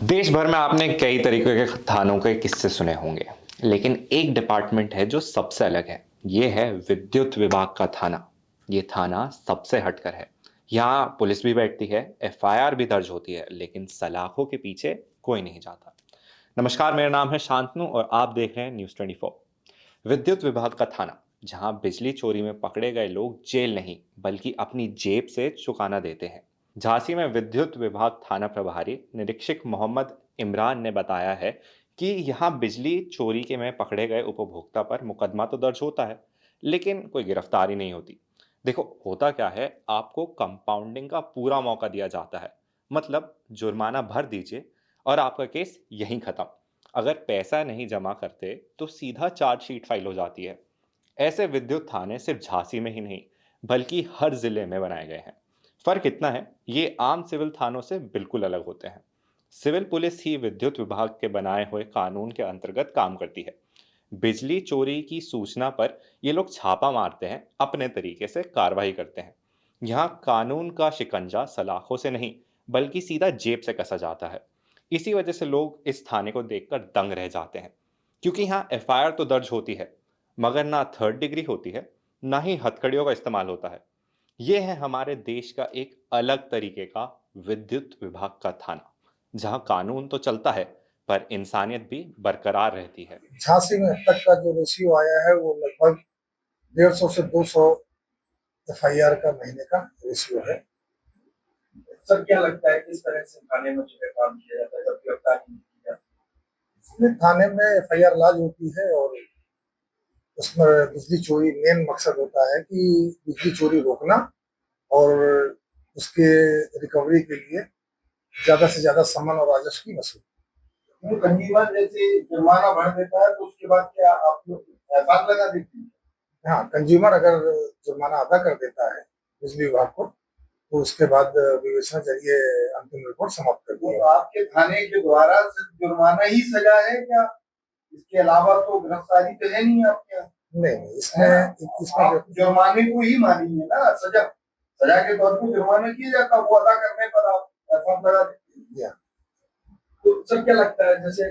देश भर में आपने कई तरीके के थानों के किस्से सुने होंगे, लेकिन एक डिपार्टमेंट है जो सबसे अलग है। ये है विद्युत विभाग का थाना। ये थाना सबसे हटकर है। यहाँ पुलिस भी बैठती है, एफआईआर भी दर्ज होती है, लेकिन सलाखों के पीछे कोई नहीं जाता। नमस्कार, मेरा नाम है शांतनु और आप देख रहे हैं न्यूज़ 24। विद्युत विभाग का थाना, जहां बिजली चोरी में पकड़े गए लोग जेल नहीं बल्कि अपनी जेब से चुकाना देते हैं। झांसी में विद्युत विभाग थाना प्रभारी निरीक्षक मोहम्मद इमरान ने बताया है कि यहां बिजली चोरी के में पकड़े गए उपभोक्ता पर मुकदमा तो दर्ज होता है, लेकिन कोई गिरफ्तारी नहीं होती। देखो, होता क्या है, आपको कंपाउंडिंग का पूरा मौका दिया जाता है। मतलब जुर्माना भर दीजिए और आपका केस यहीं खत्म। अगर पैसा नहीं जमा करते तो सीधा चार्जशीट फाइल हो जाती है। ऐसे विद्युत थाने सिर्फ झांसी में ही नहीं बल्कि हर जिले में बनाए गए हैं। फर्क इतना है, ये आम सिविल थानों से बिल्कुल अलग होते हैं। सिविल पुलिस ही विद्युत विभाग के बनाए हुए कानून के अंतर्गत काम करती है। बिजली चोरी की सूचना पर ये लोग छापा मारते हैं, अपने तरीके से कार्रवाई करते हैं। यहाँ कानून का शिकंजा सलाखों से नहीं बल्कि सीधा जेब से कसा जाता है। इसी वजह से लोग इस थाने को देखकर दंग रह जाते हैं, क्योंकि यहाँ एफआईआर तो दर्ज होती है, मगर ना थर्ड डिग्री होती है, ना ही हथकड़ियों का इस्तेमाल होता है। ये है हमारे देश का एक अलग तरीके का विद्युत विभाग का थाना, जहाँ कानून तो चलता है पर इंसानियत भी बरकरार रहती है। झांसी में अब तक का जो रेशियो आया है वो लगभग 150 से 200 एफआईआर का महीने का रेशियो है। सर क्या लगता है किस तरह से थाने में जो है काम किया जाता है जब गिरफ्तारी नहीं की जाती? इसमें थाने में एफआईआर लॉन्च होती है और उसमें बिजली चोरी मेन मकसद होता है कि बिजली चोरी रोकना और उसके रिकवरी के लिए ज्यादा से ज्यादा सामान और राजस्व की वसूली। वो कंज्यूमर जैसे जुर्माना भर देता है तो उसके बाद क्या आप लोग एफआईआर लगा देते हैं? हाँ, कंज्यूमर अगर जुर्माना अदा कर देता है बिजली विभाग को तो उसके बाद विवेचना जरिए अंतिम रिपोर्ट समाप्त कर दी तो है। आपके थाने के द्वारा सिर्फ जुर्माना ही सजा है क्या? इसके अलावा तो गिरफ्तारी तो है नहीं आपके यहाँ? नहीं नहीं, इसमें इसमें आप जुर्माने को ही मानेंगे ना, सजा सजा के तौर पर जुर्माना किया जाता है, वो अदा करने पर आप एफआईआर लगा देते हैं। तो सर क्या लगता है जैसे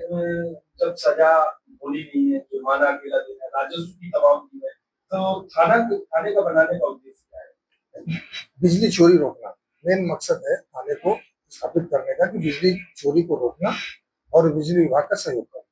जब सजा होनी नहीं है, जुर्माना अकेला देना है, राजस्व की तमाम की है, तो थाने का बनाने का उद्देश्य क्या है? बिजली चोरी रोकना मेन मकसद है थाने को स्थापित करने का कि बिजली चोरी को रोकना और बिजली विभाग का सहयोग करना।